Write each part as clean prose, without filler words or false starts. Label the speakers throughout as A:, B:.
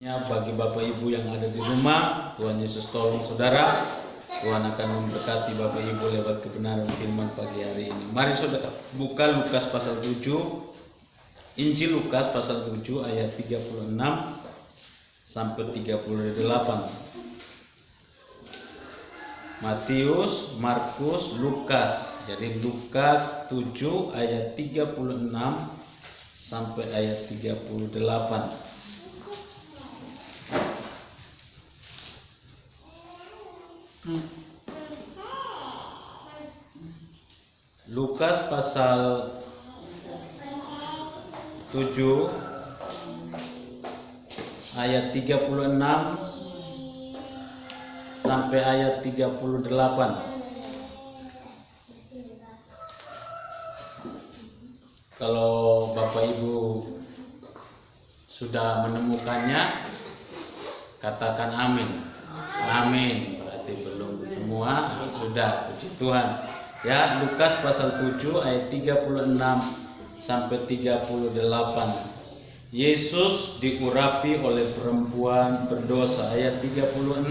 A: Bagi Bapak Ibu yang ada di rumah, Tuhan Yesus tolong saudara. Tuhan akan memberkati Bapak Ibu lewat kebenaran firman pagi hari ini. Mari saudara buka Lukas pasal 7. Injil Lukas pasal 7 ayat 36 sampai 38. Matius, Markus, Lukas. Jadi Lukas 7 ayat 36 sampai ayat 38. Lukas pasal 7 ayat 36 sampai ayat 38. Kalau Bapak Ibu sudah menemukannya, katakan amin. Amin. Berarti belum semua sudah, puji Tuhan. Ya, Lukas pasal 7 ayat 36 sampai 38. Yesus diurapi oleh perempuan berdosa. Ayat 36.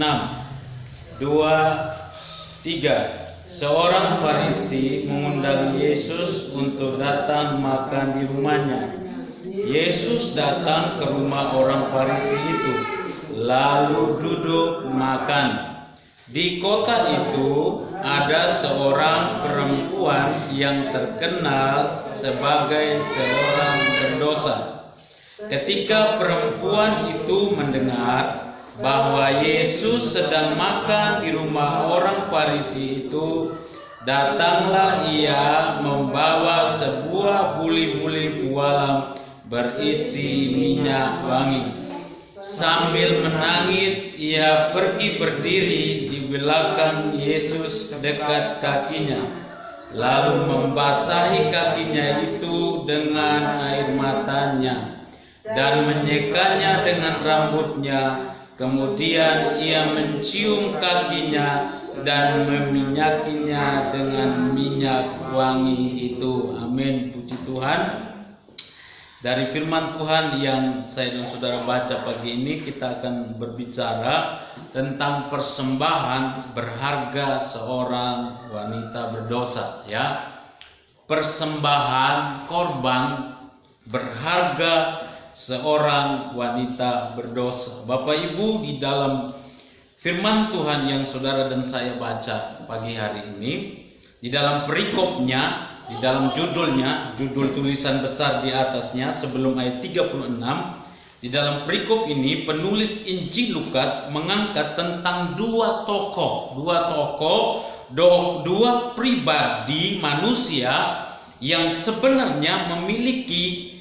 A: 2, 3. Seorang Farisi mengundang Yesus untuk datang makan di rumahnya. Yesus datang ke rumah orang Farisi itu, lalu duduk makan. Di kota itu ada seorang perempuan yang terkenal sebagai seorang berdosa. Ketika perempuan itu mendengar bahwa Yesus sedang makan di rumah orang Farisi itu, datanglah ia membawa sebuah buli-buli bualam berisi minyak wangi. Sambil menangis, ia pergi berdiri di belakang Yesus dekat kakinya, lalu membasahi kakinya itu dengan air matanya dan menyekanya dengan rambutnya. Kemudian ia mencium kakinya dan meminyakinya dengan minyak wangi itu. Amin, puji Tuhan. Dari firman Tuhan yang saya dan saudara baca pagi ini, kita akan berbicara tentang persembahan berharga seorang wanita berdosa, ya. Persembahan korban berharga seorang wanita berdosa. Bapak Ibu, di dalam firman Tuhan yang saudara dan saya baca pagi hari ini, di dalam perikopnya, di dalam judulnya, judul tulisan besar di atasnya sebelum ayat 36, di dalam perikop ini penulis Injil Lukas mengangkat tentang dua pribadi manusia yang sebenarnya memiliki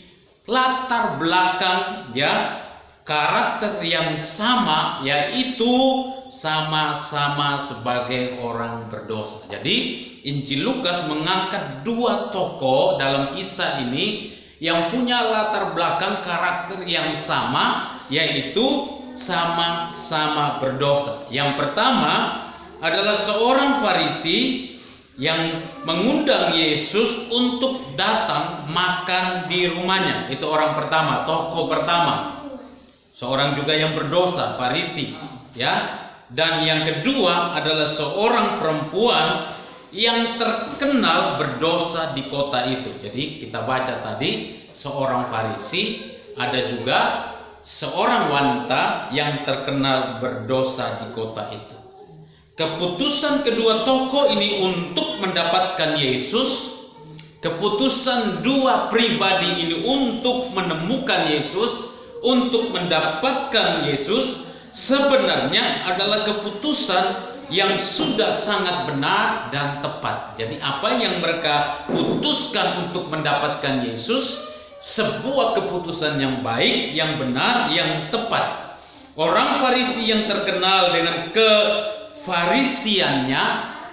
A: latar belakang, ya, karakter yang sama, yaitu sama-sama sebagai orang berdosa. Jadi Injil Lukas mengangkat dua tokoh dalam kisah ini yang punya latar belakang karakter yang sama, yaitu sama-sama berdosa. Yang pertama adalah seorang Farisi yang mengundang Yesus untuk datang makan di rumahnya. Itu orang pertama, tokoh pertama. Seorang juga yang berdosa, Farisi, ya. Dan yang kedua adalah seorang perempuan yang terkenal berdosa di kota itu. Jadi kita baca tadi seorang Farisi, ada juga seorang wanita yang terkenal berdosa di kota itu. Keputusan kedua tokoh ini untuk mendapatkan Yesus, keputusan dua pribadi ini untuk menemukan Yesus, untuk mendapatkan Yesus, sebenarnya adalah keputusan yang sudah sangat benar dan tepat. Jadi apa yang mereka putuskan untuk mendapatkan Yesus, sebuah keputusan yang baik, yang benar, yang tepat. Orang Farisi yang terkenal dengan kefarisiannya,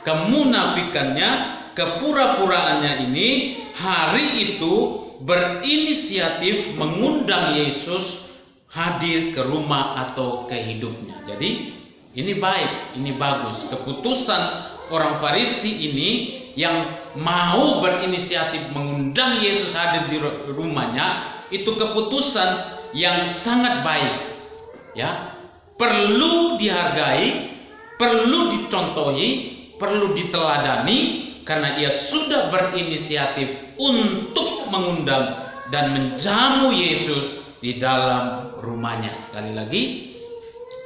A: kemunafikannya, kepura-puraannya ini, hari itu berinisiatif mengundang Yesus hadir ke rumah atau ke hidupnya. Jadi ini baik, ini bagus. Keputusan orang Farisi ini yang mau berinisiatif mengundang Yesus hadir di rumahnya, itu keputusan yang sangat baik. ya, perlu dihargai, perlu dicontohi, perlu diteladani, karena ia sudah berinisiatif untuk mengundang dan menjamu Yesus di dalam rumahnya. Sekali lagi,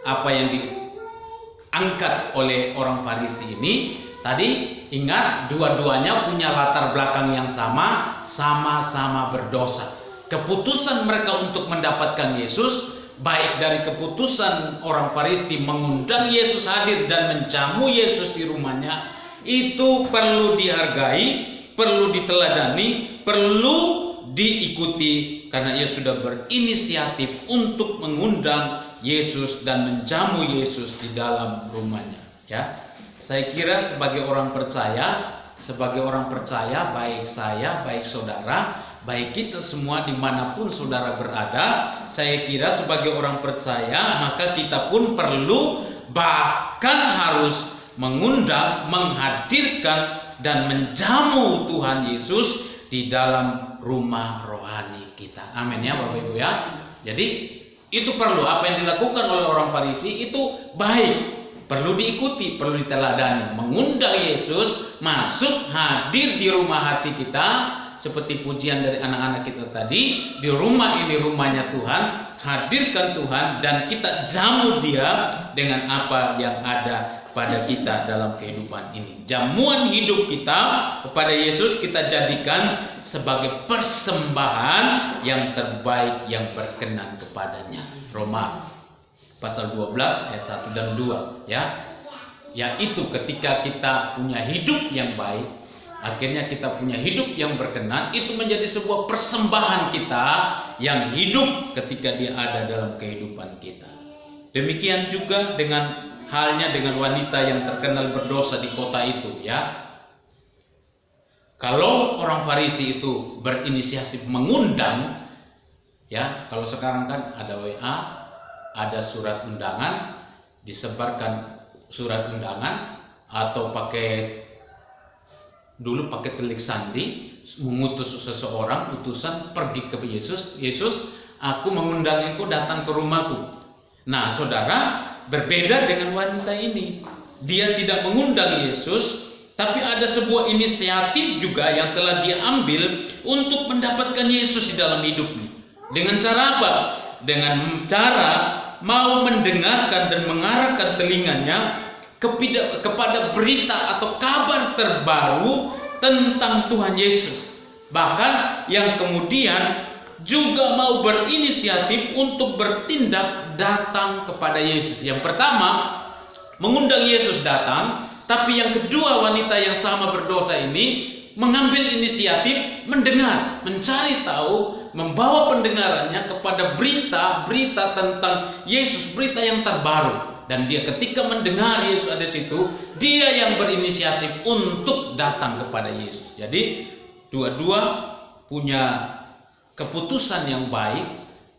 A: apa yang diangkat oleh orang Farisi ini tadi, ingat, dua-duanya punya latar belakang yang sama, sama-sama berdosa. Keputusan mereka untuk mendapatkan Yesus, baik dari keputusan orang Farisi mengundang Yesus hadir dan menjamu Yesus di rumahnya, itu perlu dihargai, perlu diteladani, perlu diikuti, karena ia sudah berinisiatif untuk mengundang Yesus dan menjamu Yesus di dalam rumahnya. Ya, saya kira sebagai orang percaya, baik saya, baik saudara, baik kita semua dimanapun saudara berada, saya kira sebagai orang percaya maka kita pun perlu, bahkan harus mengundang, menghadirkan dan menjamu Tuhan Yesus di dalam rumah rohani kita. Amin ya Bapak Ibu ya. Jadi itu perlu, apa yang dilakukan oleh orang Farisi itu baik, perlu diikuti, perlu diteladani. Mengundang Yesus masuk, hadir di rumah hati kita, seperti pujian dari anak-anak kita tadi, di rumah ini rumahnya Tuhan, hadirkan Tuhan dan kita jamu Dia dengan apa yang ada pada kita dalam kehidupan ini. Jamuan hidup kita kepada Yesus kita jadikan sebagai persembahan yang terbaik yang berkenan kepadanya. Roma pasal 12 ayat 1 dan 2 ya. Yaitu ketika kita punya hidup yang baik, akhirnya kita punya hidup yang berkenan, itu menjadi sebuah persembahan kita yang hidup ketika dia ada dalam kehidupan kita. Demikian juga halnya dengan wanita yang terkenal berdosa di kota itu ya. Kalau orang Farisi itu berinisiatif mengundang ya, kalau sekarang kan ada WA, ada surat undangan, disebarkan surat undangan, atau dulu pakai telik sandi, mengutus seseorang, utusan pergi ke Yesus, aku mengundang engkau datang ke rumahku. Nah saudara, berbeda dengan wanita ini. Dia tidak mengundang Yesus, tapi ada sebuah inisiatif juga yang telah dia ambil untuk mendapatkan Yesus di dalam hidupnya. Dengan cara apa? Dengan cara mau mendengarkan dan mengarahkan telinganya kepada berita atau kabar terbaru tentang Tuhan Yesus. Bahkan yang kemudian juga mau berinisiatif untuk bertindak datang kepada Yesus. Yang pertama, mengundang Yesus datang, tapi yang kedua, wanita yang sama berdosa ini mengambil inisiatif mendengar, mencari tahu, membawa pendengarannya kepada berita tentang Yesus, berita yang terbaru. Dan dia ketika mendengar Yesus ada di situ, dia yang berinisiatif untuk datang kepada Yesus. Jadi dua-dua punya keputusan yang baik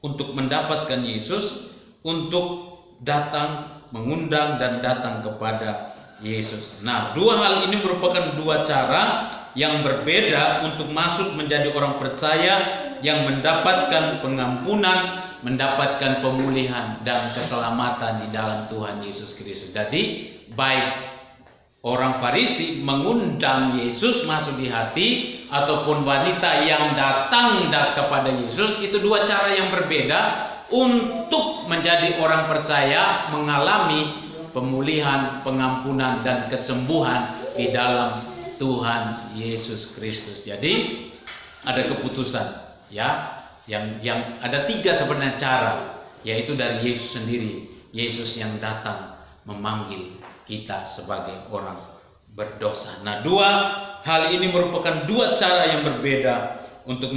A: untuk mendapatkan Yesus, untuk datang, mengundang dan datang kepada Yesus. Nah, dua hal ini merupakan dua cara yang berbeda untuk masuk menjadi orang percaya yang mendapatkan pengampunan, mendapatkan pemulihan dan keselamatan di dalam Tuhan Yesus Kristus. Jadi, baik orang Farisi mengundang Yesus masuk di hati, ataupun wanita yang datang kepada Yesus, itu dua cara yang berbeda untuk menjadi orang percaya, mengalami pemulihan, pengampunan dan kesembuhan di dalam Tuhan Yesus Kristus. Jadi ada keputusan ya, yang ada tiga sebenarnya cara, yaitu dari Yesus sendiri. Yesus yang datang memanggil kita sebagai orang berdosa. Nah, dua hal ini merupakan dua cara yang berbeda untuk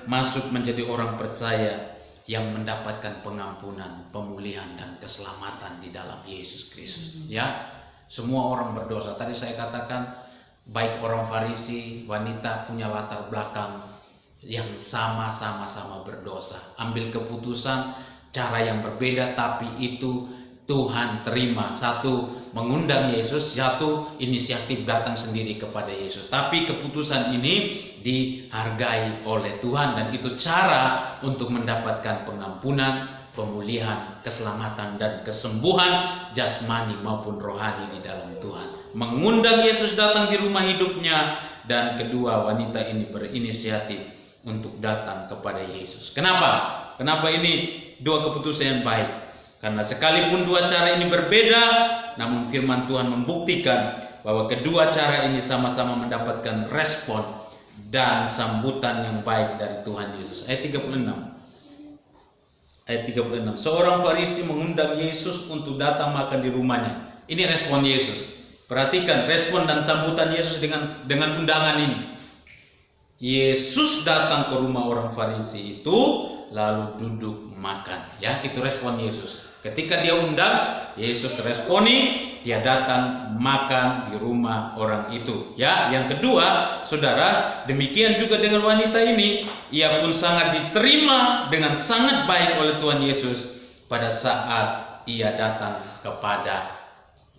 A: masuk menjadi orang percaya yang mendapatkan pengampunan, pemulihan dan keselamatan di dalam Yesus Kristus. Ya, semua orang berdosa. Tadi saya katakan baik orang Farisi, wanita punya latar belakang yang sama-sama berdosa. Ambil keputusan cara yang berbeda, tapi itu Tuhan terima. Satu mengundang Yesus, satu inisiatif datang sendiri kepada Yesus. Tapi keputusan ini dihargai oleh Tuhan, dan itu cara untuk mendapatkan pengampunan, pemulihan, keselamatan, dan kesembuhan jasmani maupun rohani di dalam Tuhan. Mengundang Yesus datang di rumah hidupnya, dan kedua, wanita ini berinisiatif untuk datang kepada Yesus. Kenapa? Kenapa ini dua keputusan yang baik? Karena sekalipun dua cara ini berbeda, namun firman Tuhan membuktikan bahwa kedua cara ini sama-sama mendapatkan respon dan sambutan yang baik dari Tuhan Yesus. Ayat 36. Ayat 36. Seorang Farisi mengundang Yesus untuk datang makan di rumahnya. Ini respon Yesus. Perhatikan respon dan sambutan Yesus dengan undangan ini. Yesus datang ke rumah orang Farisi itu lalu duduk makan. Ya, itu respon Yesus. Ketika dia undang, Yesus responi, dia datang makan di rumah orang itu. Ya, yang kedua, saudara, demikian juga dengan wanita ini, ia pun sangat diterima dengan sangat baik oleh Tuhan Yesus pada saat ia datang kepada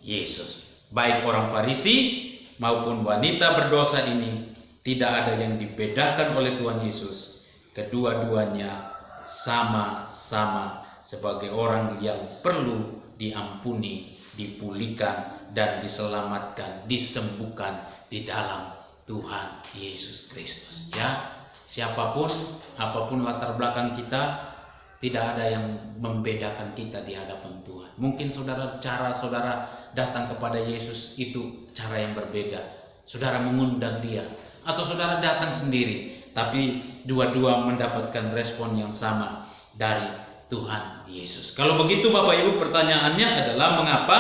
A: Yesus. Baik orang Farisi maupun wanita berdosa ini tidak ada yang dibedakan oleh Tuhan Yesus. Kedua-duanya sama-sama sebagai orang yang perlu diampuni, dipulihkan, dan diselamatkan, disembuhkan di dalam Tuhan Yesus Kristus. Ya, siapapun, apapun latar belakang kita, tidak ada yang membedakan kita di hadapan Tuhan. Mungkin cara saudara datang kepada Yesus itu cara yang berbeda. Saudara mengundang dia, atau saudara datang sendiri, tapi dua-dua mendapatkan respon yang sama dari Tuhan Yesus. Kalau begitu Bapak Ibu, pertanyaannya adalah mengapa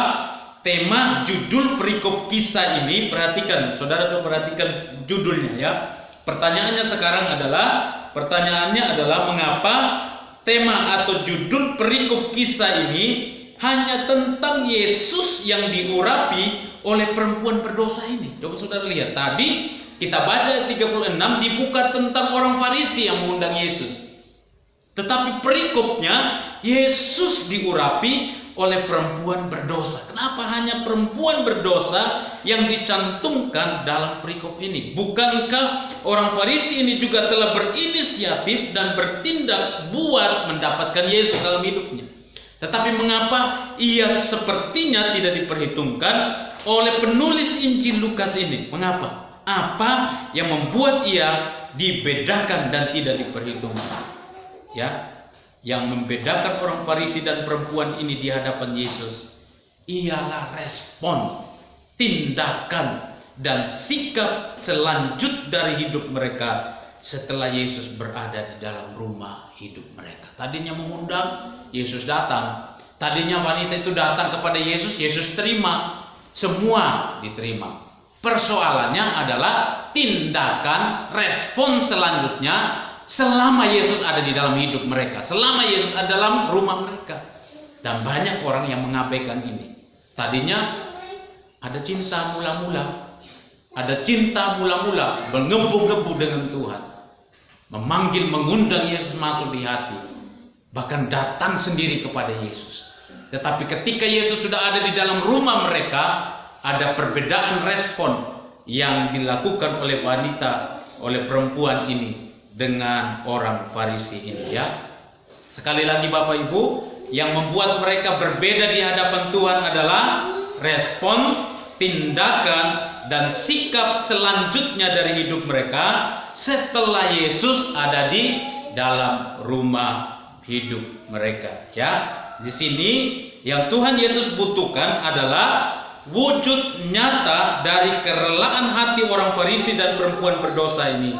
A: tema judul perikop kisah ini, perhatikan, saudara coba perhatikan judulnya ya. Pertanyaannya adalah mengapa tema atau judul perikop kisah ini hanya tentang Yesus yang diurapi oleh perempuan berdosa ini. Coba saudara lihat, tadi kita baca 36 dibuka tentang orang Farisi yang mengundang Yesus. Tetapi perikopnya Yesus diurapi oleh perempuan berdosa. Kenapa hanya perempuan berdosa yang dicantumkan dalam perikop ini? Bukankah orang Farisi ini juga telah berinisiatif dan bertindak buat mendapatkan Yesus dalam hidupnya? Tetapi mengapa ia sepertinya tidak diperhitungkan oleh penulis Injil Lukas ini? Mengapa? Apa yang membuat ia dibedakan dan tidak diperhitungkan? Ya, yang membedakan orang Farisi dan perempuan ini di hadapan Yesus ialah respon, tindakan, dan sikap selanjut dari hidup mereka setelah Yesus berada di dalam rumah hidup mereka. Tadinya mengundang, Yesus datang. Tadinya wanita itu datang kepada Yesus, Yesus terima. Semua diterima. Persoalannya adalah tindakan, respon selanjutnya selama Yesus ada di dalam hidup mereka, selama Yesus ada dalam rumah mereka. Dan banyak orang yang mengabaikan ini. Tadinya ada cinta mula-mula, menggebu-gebu dengan Tuhan, memanggil, mengundang Yesus masuk di hati, bahkan datang sendiri kepada Yesus. Tetapi ketika Yesus sudah ada di dalam rumah mereka, ada perbedaan respon yang dilakukan oleh wanita, oleh perempuan ini dengan orang Farisi ini ya. Sekali lagi Bapak Ibu, yang membuat mereka berbeda di hadapan Tuhan adalah respon, tindakan, dan sikap selanjutnya dari hidup mereka setelah Yesus ada di dalam rumah hidup mereka ya. Di sini yang Tuhan Yesus butuhkan adalah wujud nyata dari kerelaan hati orang Farisi dan perempuan berdosa ini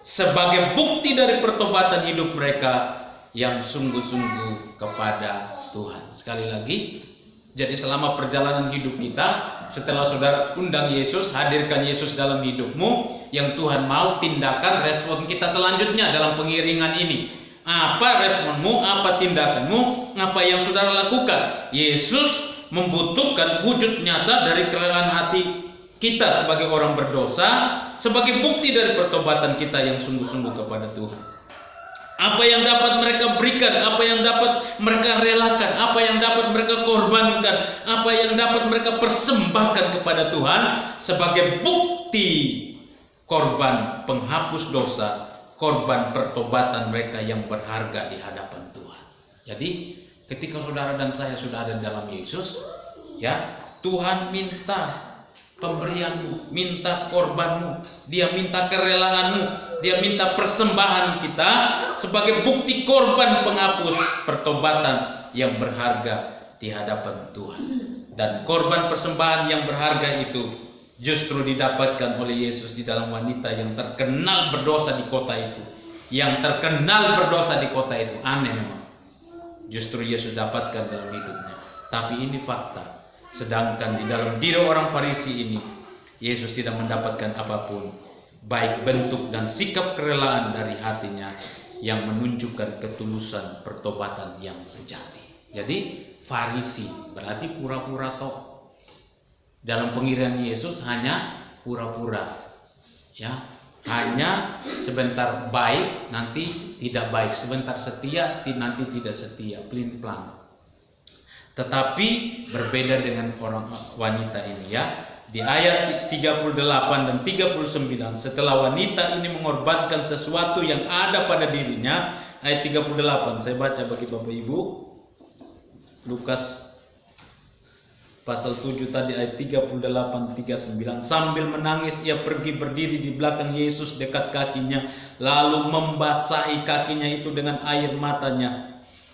A: sebagai bukti dari pertobatan hidup mereka yang sungguh-sungguh kepada Tuhan. Sekali lagi, jadi selama perjalanan hidup kita, setelah saudara undang Yesus, hadirkan Yesus dalam hidupmu, yang Tuhan mau tindakan respon kita selanjutnya dalam pengiringan ini. Apa responmu, apa tindakanmu, apa yang saudara lakukan? Yesus membutuhkan wujud nyata dari kerelaan hati kita sebagai orang berdosa, sebagai bukti dari pertobatan kita yang sungguh-sungguh kepada Tuhan. Apa yang dapat mereka berikan, apa yang dapat mereka relakan, apa yang dapat mereka korbankan, apa yang dapat mereka persembahkan kepada Tuhan sebagai bukti korban penghapus dosa, korban pertobatan mereka yang berharga di hadapan Tuhan. Jadi ketika saudara dan saya sudah ada di dalam Yesus, ya, Tuhan minta pemberianmu, minta korbanmu, Dia minta kerelaanmu, Dia minta persembahan kita sebagai bukti korban penghapus pertobatan yang berharga di hadapan Tuhan. Dan korban persembahan yang berharga itu justru didapatkan oleh Yesus di dalam wanita yang terkenal berdosa di kota itu. Yang terkenal berdosa di kota itu. Aneh memang. Justru Yesus dapatkan dalam hidupnya. Tapi ini fakta. Sedangkan di dalam diri orang Farisi ini, Yesus tidak mendapatkan apapun, baik bentuk dan sikap kerelaan dari hatinya yang menunjukkan ketulusan pertobatan yang sejati. Jadi Farisi berarti pura-pura toh. Dalam pengiran Yesus hanya pura-pura, ya, hanya sebentar baik nanti tidak baik, sebentar setia nanti tidak setia, pelin-pelan. Tetapi berbeda dengan orang wanita ini, ya. Di ayat 38 dan 39, setelah wanita ini mengorbankan sesuatu yang ada pada dirinya, ayat 38 saya baca bagi Bapak Ibu. Lukas pasal 7 tadi ayat 38-39. Sambil menangis ia pergi berdiri di belakang Yesus dekat kakinya, lalu membasahi kakinya itu dengan air matanya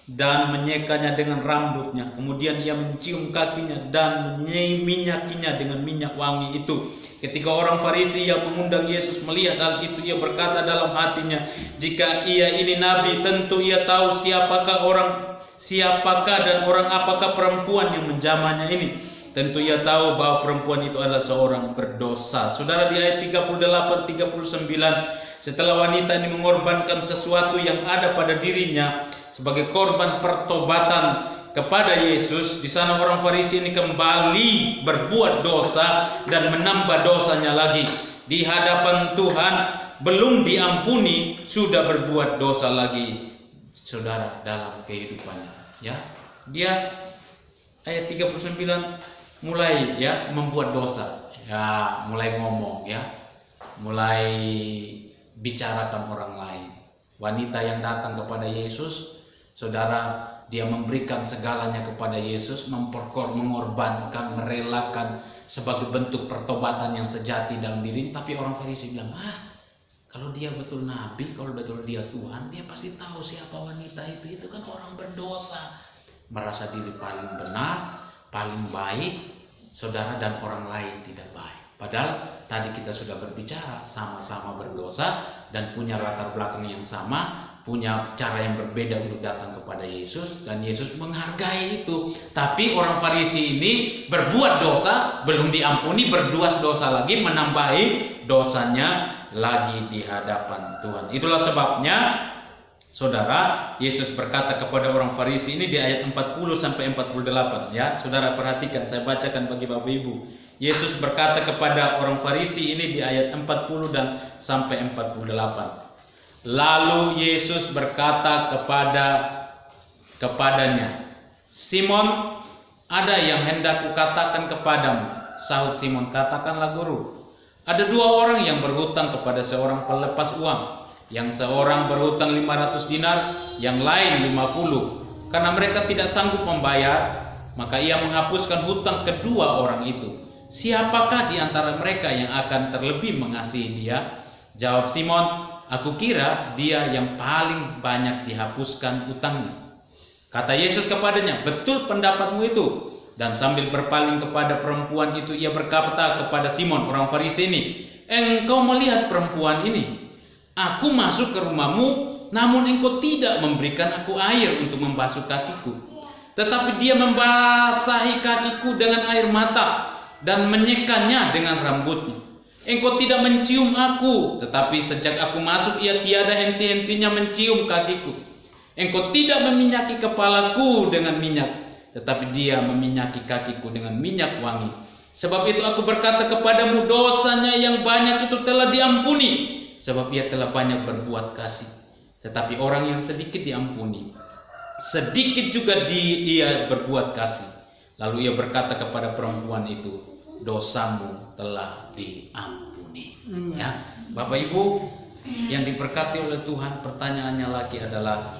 A: dan menyekanya dengan rambutnya. Kemudian ia mencium kakinya dan menyakinya dengan minyak wangi itu. Ketika orang Farisi yang mengundang Yesus melihat hal itu, ia berkata dalam hatinya, jika ia ini nabi, tentu ia tahu siapakah dan orang apakah perempuan yang menjamahnya ini. Tentu ia tahu bahwa perempuan itu adalah seorang berdosa. Saudara, di ayat 38-39, setelah wanita ini mengorbankan sesuatu yang ada pada dirinya sebagai korban pertobatan kepada Yesus, di sana orang Farisi ini kembali berbuat dosa dan menambah dosanya lagi di hadapan Tuhan. Belum diampuni sudah berbuat dosa lagi, saudara, dalam kehidupannya, ya. Dia ayat 39 mulai, ya, membuat dosa, ya, mulai ngomong, ya, mulai bicarakan orang lain. Wanita yang datang kepada Yesus, saudara, dia memberikan segalanya kepada Yesus, mengorbankan, merelakan sebagai bentuk pertobatan yang sejati dalam diri. Tapi orang Farisi bilang, kalau dia betul nabi, kalau betul dia Tuhan, dia pasti tahu siapa wanita itu. Itu kan orang berdosa, merasa diri paling benar, paling baik, saudara, dan orang lain tidak baik. Padahal tadi kita sudah berbicara, sama-sama berdosa dan punya latar belakang yang sama, punya cara yang berbeda untuk datang kepada Yesus, dan Yesus menghargai itu. Tapi orang Farisi ini berbuat dosa, belum diampuni, berbuat dosa lagi, menambahi dosanya lagi di hadapan Tuhan. Itulah sebabnya, saudara, Yesus berkata kepada orang Farisi ini di ayat 40-48, ya. Saudara perhatikan, saya bacakan bagi Bapak Ibu. Yesus berkata kepada orang Farisi ini di ayat 40 dan sampai 48. Lalu Yesus berkata kepadanya, Simon, ada yang hendak kukatakan kepadamu. Sahut Simon, katakanlah guru. Ada dua orang yang berhutang kepada seorang pelepas uang. Yang seorang berhutang 500 dinar, yang lain 50. Karena mereka tidak sanggup membayar, maka ia menghapuskan hutang kedua orang itu. Siapakah di antara mereka yang akan terlebih mengasihi dia? Jawab Simon, aku kira dia yang paling banyak dihapuskan hutangnya. Kata Yesus kepadanya, betul pendapatmu itu. Dan sambil berpaling kepada perempuan itu, ia berkata kepada Simon, orang Farisi ini, engkau melihat perempuan ini? Aku masuk ke rumahmu, namun engkau tidak memberikan aku air untuk membasuh kakiku. Tetapi dia membasahi kakiku dengan air mata dan menyekannya dengan rambutnya. Engkau tidak mencium aku, tetapi sejak aku masuk ia tiada henti-hentinya mencium kakiku. Engkau tidak meminyaki kepalaku dengan minyak, tetapi dia meminyaki kakiku dengan minyak wangi. Sebab itu aku berkata kepadamu, dosanya yang banyak itu telah diampuni, sebab ia telah banyak berbuat kasih. Tetapi orang yang sedikit diampuni, sedikit juga ia berbuat kasih. Lalu ia berkata kepada perempuan itu, dosamu telah diampuni. Ya, Bapak Ibu yang diberkati oleh Tuhan, pertanyaannya lagi adalah,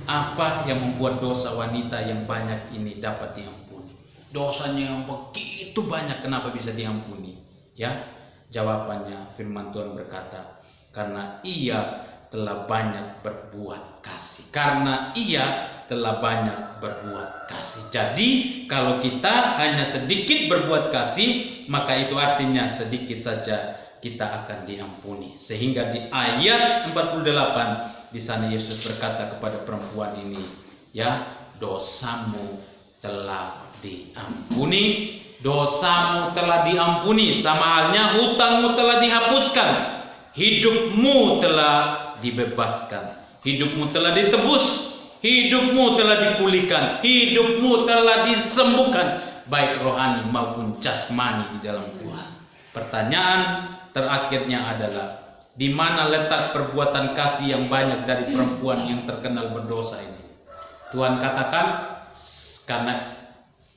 A: Apa yang membuat dosa wanita yang banyak ini dapat diampuni? Dosanya yang begitu banyak, kenapa bisa diampuni? Ya, jawabannya firman Tuhan berkata, karena ia telah banyak berbuat kasih. Karena ia telah banyak berbuat kasih. Jadi kalau kita hanya sedikit berbuat kasih, maka itu artinya sedikit saja kita akan diampuni. Sehingga di ayat 48 di sana Yesus berkata kepada perempuan ini, ya, dosamu telah diampuni, dosamu telah diampuni, sama halnya hutangmu telah dihapuskan, hidupmu telah dibebaskan, hidupmu telah ditebus, hidupmu telah dipulihkan, hidupmu telah disembuhkan, baik rohani maupun jasmani di dalam Tuhan. Pertanyaan terakhirnya adalah, di mana letak perbuatan kasih yang banyak dari perempuan yang terkenal berdosa ini? Tuhan katakan, karena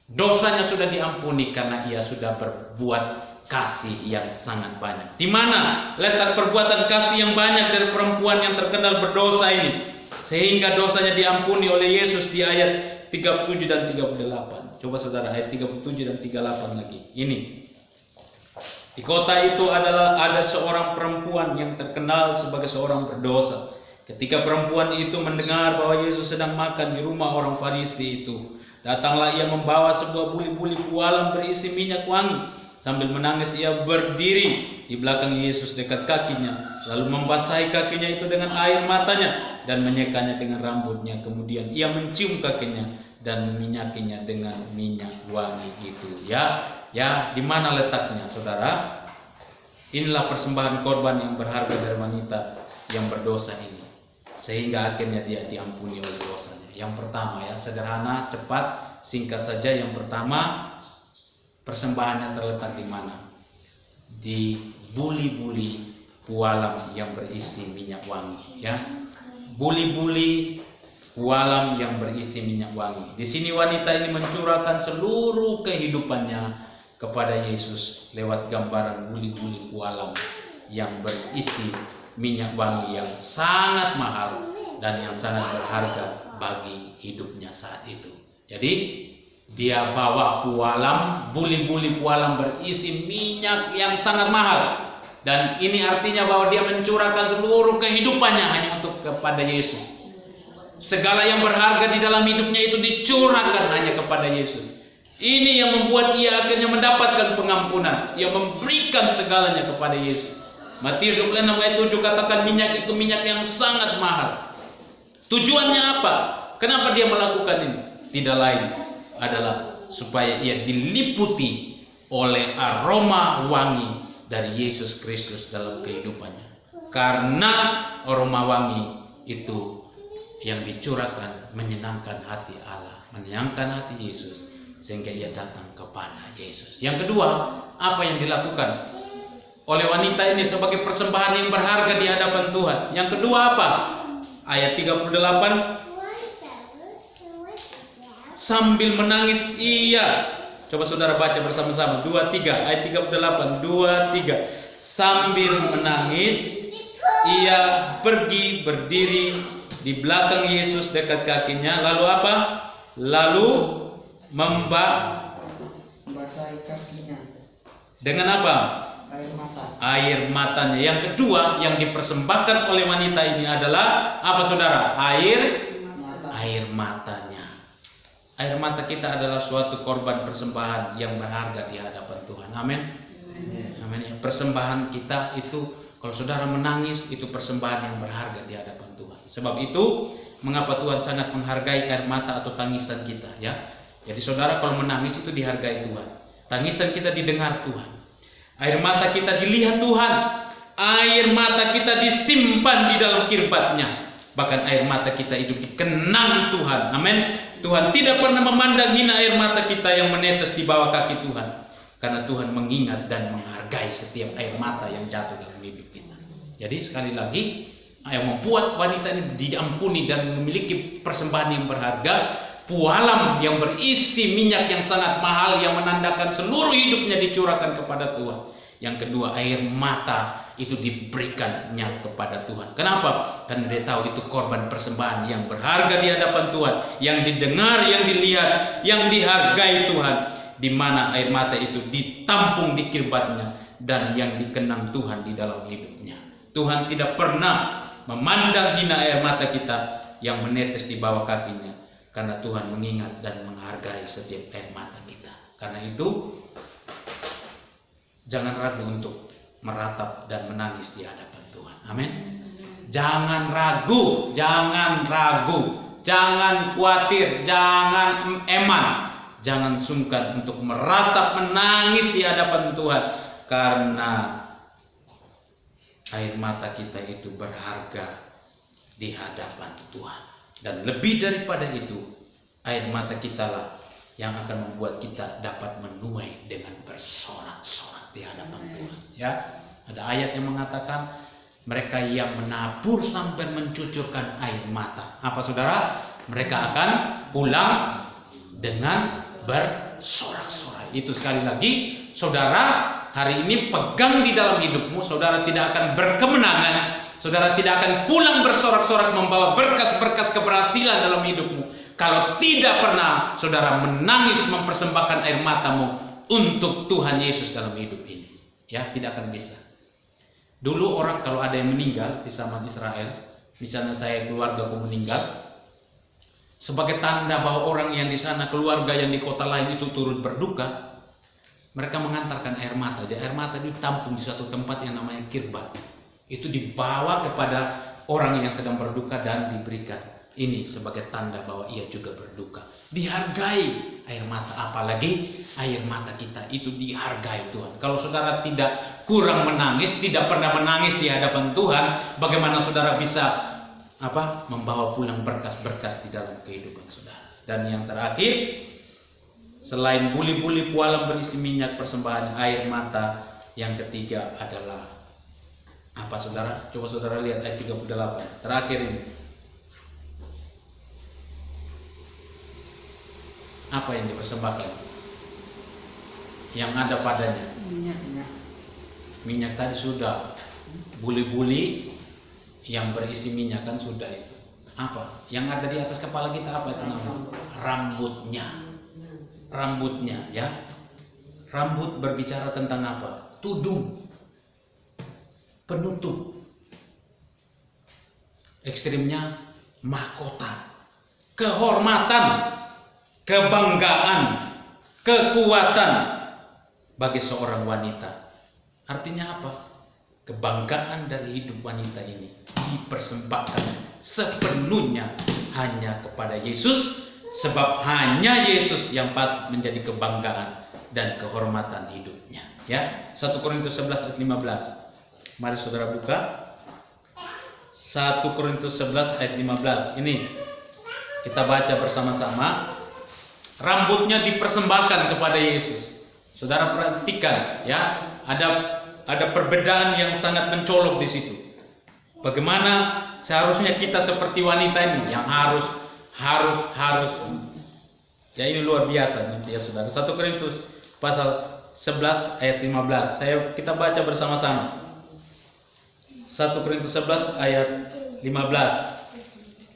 A: dosanya sudah diampuni, karena ia sudah berbuat kasih yang sangat banyak. Di mana letak perbuatan kasih yang banyak dari perempuan yang terkenal berdosa ini, sehingga dosanya diampuni oleh Yesus di ayat 37 dan 38. Coba saudara, ayat 37 dan 38 lagi. Ini. Di kota itu ada seorang perempuan yang terkenal sebagai seorang berdosa. Ketika perempuan itu mendengar bahwa Yesus sedang makan di rumah orang Farisi itu, datanglah ia membawa sebuah buli-buli pualam berisi minyak wangi. Sambil menangis ia berdiri di belakang Yesus dekat kakinya, lalu membasahi kakinya itu dengan air matanya dan menyekanya dengan rambutnya. Kemudian ia mencium kakinya dan meminyakinya dengan minyak wangi itu. Ya, di mana letaknya, saudara? Inilah persembahan korban yang berharga dari wanita yang berdosa ini, sehingga akhirnya dia diampuni oleh dosanya. Yang pertama, ya, sederhana, cepat, singkat saja. Yang pertama, persembahannya terletak di mana? Di buli-buli pualam yang berisi minyak wangi, ya. Buli-buli pualam yang berisi minyak wangi. Di sini wanita ini mencurahkan seluruh kehidupannya kepada Yesus lewat gambaran buli-buli pualam yang berisi minyak wangi yang sangat mahal dan yang sangat berharga bagi hidupnya saat itu. Jadi dia bawa pualam, buli-buli pualam berisi minyak yang sangat mahal, dan ini artinya bahwa dia mencurahkan seluruh kehidupannya hanya untuk kepada Yesus. Segala yang berharga di dalam hidupnya itu dicurahkan hanya kepada Yesus. Ini yang membuat ia akhirnya mendapatkan pengampunan. Ia memberikan segalanya kepada Yesus. Matius 26 ayat 7 katakan minyak itu minyak yang sangat mahal. Tujuannya apa? Kenapa dia melakukan ini? Tidak lain adalah supaya ia diliputi oleh aroma wangi dari Yesus Kristus dalam kehidupannya. Karena aroma wangi itu yang dicurahkan menyenangkan hati Allah, menyenangkan hati Yesus, sehingga ia datang kepada Yesus. Yang kedua, apa yang dilakukan oleh wanita ini sebagai persembahan yang berharga di hadapan Tuhan? Yang kedua apa? Ayat 38, sambil menangis ia, coba saudara baca bersama-sama, 23, ayat 38, 23, sambil menangis ia pergi berdiri di belakang Yesus dekat kakinya, lalu apa? Lalu membasahi kakinya dengan apa? Air mata. Air matanya. Yang kedua yang dipersembahkan oleh wanita ini adalah apa, saudara? Air matanya. Air mata kita adalah suatu korban persembahan yang berharga di hadapan Tuhan. Amin. Amin. Persembahan kita itu, kalau saudara menangis, itu persembahan yang berharga di hadapan Tuhan. Sebab itu mengapa Tuhan sangat menghargai air mata atau tangisan kita, ya. Jadi saudara, kalau menangis itu dihargai Tuhan. Tangisan kita didengar Tuhan. Air mata kita dilihat Tuhan. Air mata kita disimpan di dalam kirbatnya. Bahkan air mata kita itu dikenang Tuhan. Amin. Tuhan tidak pernah memandang hina air mata kita yang menetes di bawah kaki Tuhan. Karena Tuhan mengingat dan menghargai setiap air mata yang jatuh dalam hidup kita. Jadi sekali lagi, yang membuat wanita ini diampuni dan memiliki persembahan yang berharga, pualam yang berisi minyak yang sangat mahal yang menandakan seluruh hidupnya dicurahkan kepada Tuhan. Yang kedua, air mata itu diberikannya kepada Tuhan. Kenapa? Karena dia tahu itu korban persembahan yang berharga di hadapan Tuhan, yang didengar, yang dilihat, yang dihargai Tuhan, di mana air mata itu ditampung di kirbatnya dan yang dikenang Tuhan di dalam hidupnya. Tuhan tidak pernah memandang hina air mata kita yang menetes di bawah kakinya, karena Tuhan mengingat dan menghargai setiap air mata kita. Karena itu jangan ragu untuk meratap dan menangis di hadapan Tuhan. Amin. Jangan ragu, jangan khawatir, jangan eman, jangan sungkan untuk meratap, menangis di hadapan Tuhan, karena air mata kita itu berharga di hadapan Tuhan. Dan lebih daripada itu, air mata kita lah yang akan membuat kita dapat menuai dengan bersorak-sorak di hadapan Tuhan. Ya, ada ayat yang mengatakan mereka yang menabur sampai mencucurkan air mata, apa saudara? Mereka akan pulang dengan bersorak-sorak. Itu sekali lagi, saudara, hari ini pegang di dalam hidupmu, saudara tidak akan berkemenangan, saudara tidak akan pulang bersorak-sorak membawa berkas-berkas keberhasilan dalam hidupmu kalau tidak pernah saudara menangis mempersembahkan air matamu untuk Tuhan Yesus dalam hidup ini. Ya, tidak akan bisa. Dulu orang kalau ada yang meninggal di zaman Israel, misalnya saya keluargaku meninggal, sebagai tanda bahwa orang yang di sana, keluarga yang di kota lain itu turut berduka, mereka mengantarkan air mata. Air mata ditampung di suatu tempat yang namanya kirbat. Itu dibawa kepada orang yang sedang berduka dan diberikan. Ini sebagai tanda bahwa ia juga berduka. Dihargai air mata, apalagi air mata kita itu dihargai Tuhan. Kalau saudara tidak kurang menangis, tidak pernah menangis di hadapan Tuhan, bagaimana saudara bisa membawa pulang berkas-berkas di dalam kehidupan saudara. Dan yang terakhir, selain buli-buli pualam berisi minyak persembahan air mata, yang ketiga adalah apa saudara? Coba saudara lihat ayat 38 terakhir ini. Apa yang dipersembahkan? Yang ada padanya minyak tadi sudah, buli-buli yang berisi minyak kan sudah itu. Apa? Yang ada di atas kepala kita apa itu namanya? Rambutnya ya. Rambut berbicara tentang apa? Tudung, penutup. Ekstrimnya mahkota, kehormatan, kebanggaan, kekuatan bagi seorang wanita. Artinya apa? Kebanggaan dari hidup wanita ini dipersembahkan sepenuhnya hanya kepada Yesus, sebab hanya Yesus yang patut menjadi kebanggaan dan kehormatan hidupnya. Ya, 1 Korintus 11 ayat 15. Mari saudara buka 1 Korintus 11 ayat 15. Ini kita baca bersama-sama. Rambutnya dipersembahkan kepada Yesus. Saudara perhatikan ya, ada perbedaan yang sangat mencolok di situ. Bagaimana seharusnya kita seperti wanita ini yang harus ya, ini luar biasa ya saudara. 1 Korintus pasal 11 ayat 15. Kita baca bersama-sama. 1 Korintus 11 ayat 15.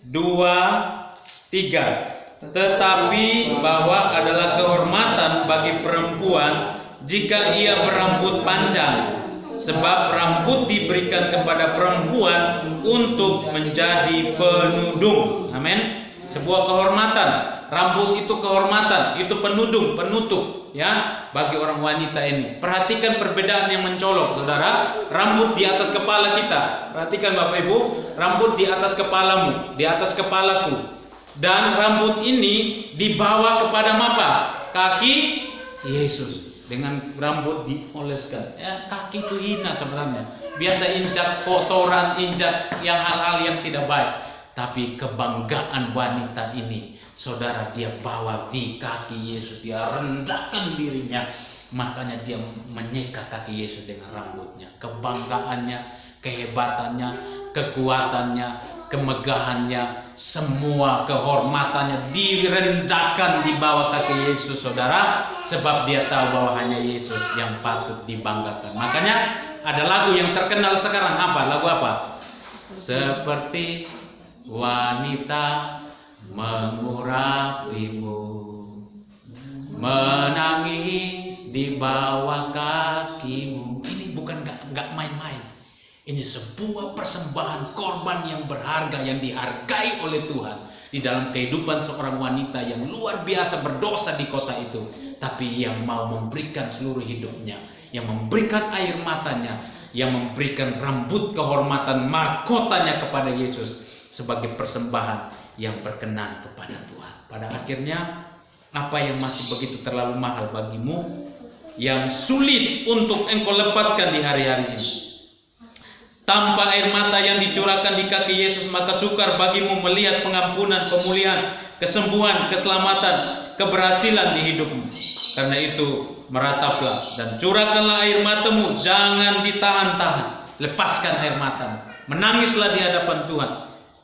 A: 2, 3. Tetapi bahwa adalah kehormatan bagi perempuan jika ia berambut panjang, sebab rambut diberikan kepada perempuan untuk menjadi penudung. Amin. Sebuah kehormatan. Rambut itu kehormatan, itu penudung, penutup ya bagi orang wanita ini. Perhatikan perbedaan yang mencolok, saudara. Rambut di atas kepala kita. Perhatikan Bapak Ibu, rambut di atas kepalamu, di atas kepalaku. Dan rambut ini dibawa kepada apa? Kaki Yesus. Dengan rambut dioleskan. Ya, kaki itu hina sebenarnya. Biasa injak kotoran, injak yang hal-hal yang tidak baik. Tapi kebanggaan wanita ini, saudara, dia bawa di kaki Yesus. Dia rendahkan dirinya. Makanya dia menyeka kaki Yesus dengan rambutnya. Kebanggaannya, kehebatannya, kekuatannya, kemegahannya, semua kehormatannya direndahkan di bawah kaki Yesus, saudara, sebab dia tahu bahwa hanya Yesus yang patut dibanggakan. Makanya ada lagu yang terkenal sekarang, apa? Lagu apa? Seperti wanita mengurapimu, menangis di bawah kakimu. Ini bukan nggak main-main. Ini sebuah persembahan korban yang berharga, yang dihargai oleh Tuhan di dalam kehidupan seorang wanita yang luar biasa berdosa di kota itu, tapi yang mau memberikan seluruh hidupnya, yang memberikan air matanya, yang memberikan rambut kehormatan mahkotanya kepada Yesus sebagai persembahan yang berkenan kepada Tuhan. Pada akhirnya, apa yang masih begitu terlalu mahal bagimu, yang sulit untuk engkau lepaskan di hari-hari ini? Tanpa air mata yang dicurahkan di kaki Yesus, maka sukar bagimu melihat pengampunan, pemulihan, kesembuhan, keselamatan, keberhasilan di hidupmu. Karena itu, merataplah dan curahkanlah air matamu, jangan ditahan-tahan. Lepaskan air matamu, menangislah di hadapan Tuhan.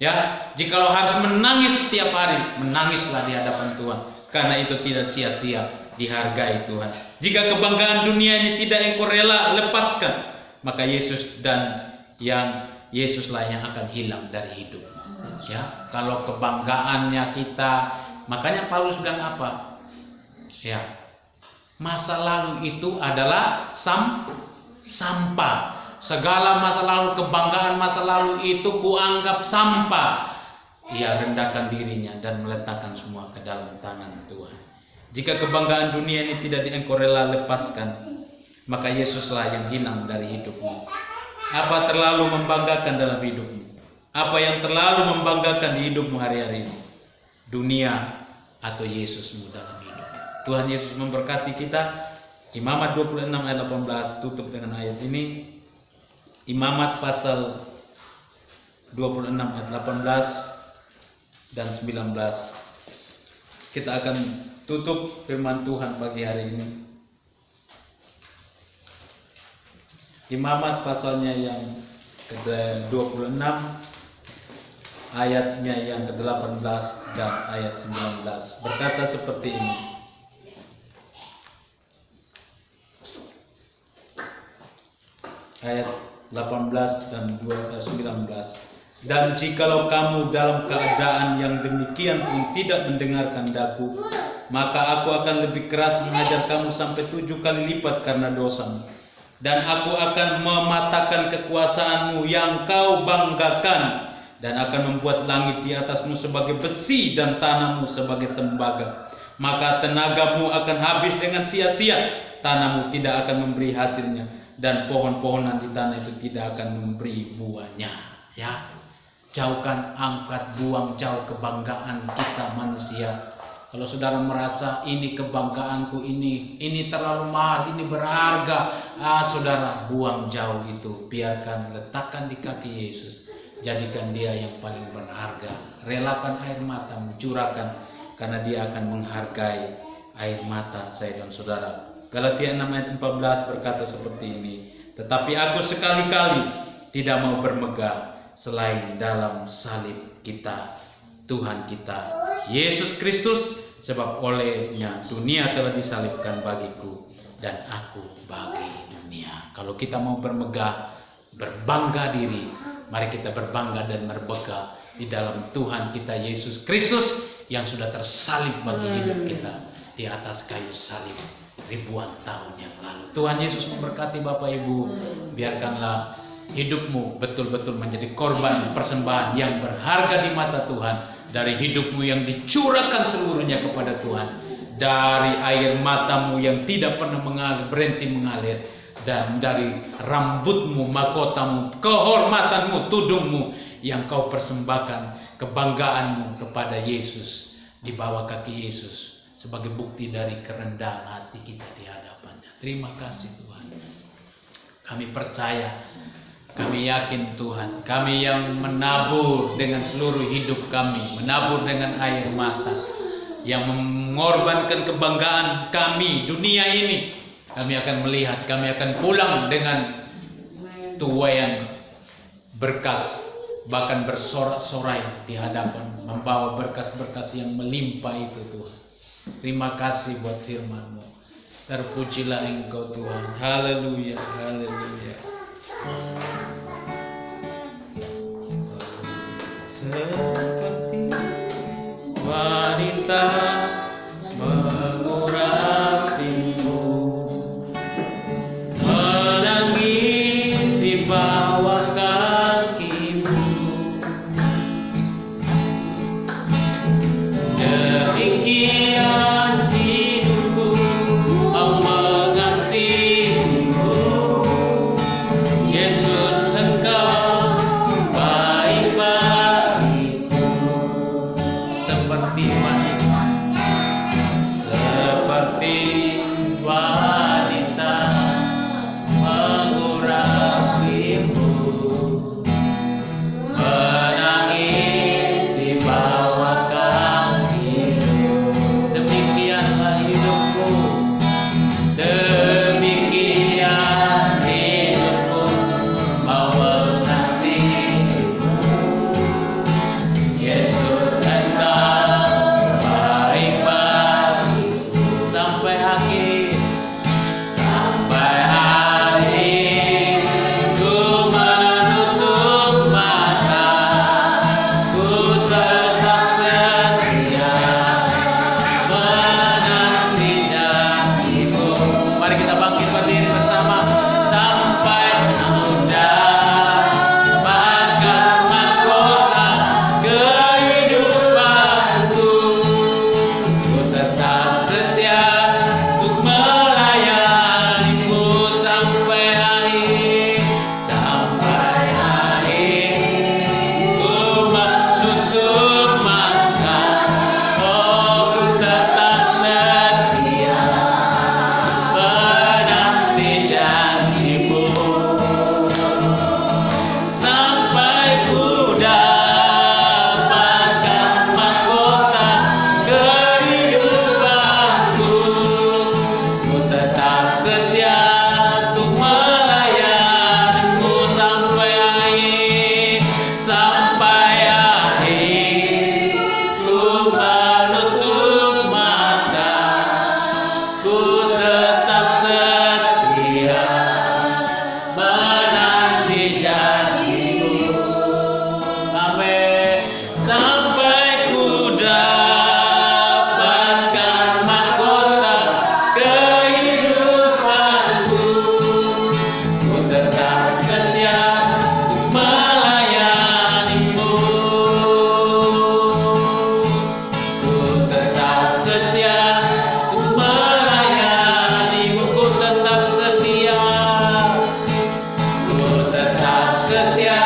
A: Ya, jikalau harus menangis setiap hari, menangislah di hadapan Tuhan. Karena itu tidak sia-sia, dihargai Tuhan. Jika kebanggaan dunia ini tidak engkau rela lepaskan, maka Yesus dan Yesuslah yang akan hilang dari hidup. Ya, kalau kebanggaannya kita, makanya Paulus bilang apa? Ya, masa lalu itu adalah sampah. Segala masa lalu, kebanggaan masa lalu itu kuanggap sampah. Ia rendahkan dirinya dan meletakkan semua ke dalam tangan Tuhan. Jika kebanggaan dunia ini tidak engkau rela lepaskan, maka Yesuslah yang hilang dari hidupmu. Apa terlalu membanggakan dalam hidupmu? Apa yang terlalu membanggakan di hidupmu hari-hari ini? Dunia atau Yesusmu dalam hidup? Tuhan Yesus memberkati kita. Imamat 26 ayat 18, tutup dengan ayat ini. Imamat pasal 26 ayat 18 dan 19. Kita akan tutup firman Tuhan pagi hari ini. Imamat pasalnya yang ke-26, ayatnya yang ke-18 dan ayat 19 berkata seperti ini. Ayat 18 dan 19. Dan jikalau kamu dalam keadaan yang demikian pun tidak mendengarkan daku, maka aku akan lebih keras mengajar kamu sampai 7 kali lipat karena dosamu. Dan aku akan mematahkan kekuasaanmu yang kau banggakan, dan akan membuat langit di atasmu sebagai besi dan tanahmu sebagai tembaga. Maka tenagamu akan habis dengan sia-sia, tanahmu tidak akan memberi hasilnya, dan pohon-pohonan di tanah itu tidak akan memberi buahnya. Ya, jauhkan, angkat, buang jauh kebanggaan kita manusia. Kalau saudara merasa ini kebanggaanku, ini terlalu mahal, ini berharga, saudara buang jauh itu. Biarkan, letakkan di kaki Yesus. Jadikan dia yang paling berharga. Relakan air matamu, curahkan, karena dia akan menghargai air mata saya dan saudara. Galatia 6 ayat 14 berkata seperti ini. Tetapi aku sekali-kali tidak mau bermegah selain dalam salib kita, Tuhan kita Yesus Kristus. Sebab olehnya dunia telah disalibkan bagiku, dan aku bagi dunia. Kalau kita mau bermegah, berbangga diri, mari kita berbangga dan berbangga di dalam Tuhan kita Yesus Kristus yang sudah tersalib bagi hidup kita di atas kayu salib ribuan tahun yang lalu. Tuhan Yesus memberkati Bapak Ibu. Biarkanlah hidupmu betul-betul menjadi korban persembahan yang berharga di mata Tuhan. Dari hidupmu yang dicurahkan seluruhnya kepada Tuhan, dari air matamu yang tidak pernah berhenti mengalir, dan dari rambutmu, mahkotamu, kehormatanmu, tudungmu yang kau persembahkan, kebanggaanmu kepada Yesus di bawah kaki Yesus sebagai bukti dari kerendahan hati kita di hadapannya. Terima kasih Tuhan. Kami percaya, kami yakin Tuhan, kami yang menabur dengan seluruh hidup kami, menabur dengan air mata, yang mengorbankan kebanggaan kami dunia ini, kami akan melihat, kami akan pulang dengan tuaian berkas bahkan bersorak-sorai di hadapan, membawa berkas-berkas yang melimpah itu Tuhan. Terima kasih buat firman-Mu. Terpujilah Engkau Tuhan. Haleluya, haleluya. Seperti wanita mengurapimu, menangis di bawah kakimu. Demikian hidupku, mau mengasihimu. Yesus, Engkau baik bagiku. Seperti wanita, seperti wanita mengurapimu, menangis di bawah kakimu. Demikianlah hidupku, demikian hidupku, mau mengasihimu. Yesus, Engkau baik bagiku. Sampai akhir, sampai akhir, ku menutup mata, ku tetap setia menanti janji-Mu. Mari kita bangkit berdiri bersama. Sampai ku dapatkan mahkota kehidupanku, ku tetap setia untuk melayani-Mu sampai akhir. Sampai akhir, ku menutup mata, oh ku tetap setia menanti janji-Mu. Sampai ku dapatkan mahkota kehidupanku, ku tetap setia untuk melayani-Mu sampai akhir. Sampai akhir, ku menutup mata, ku tetap setia menanti janji-Mu. Amin. Sampai ku dapatkan mahkota kehidupanku, ku tetap setia untuk melayani-Mu. Ku tetap setia untuk melayani-Mu. Ku tetap setia, ku tetap setia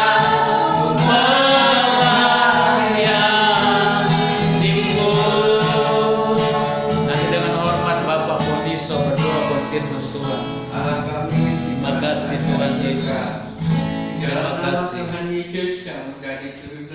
A: untuk melayani-Mu. Nanti dengan hormat Bapak Poniso berdoa buat firman Tuhan.
B: Allah kami,
A: Terima kasih Tuhan Yesus.
B: Dalam
A: Terima
B: nama
A: kasih.
B: Tuhan Yesus yang sudah diteruskan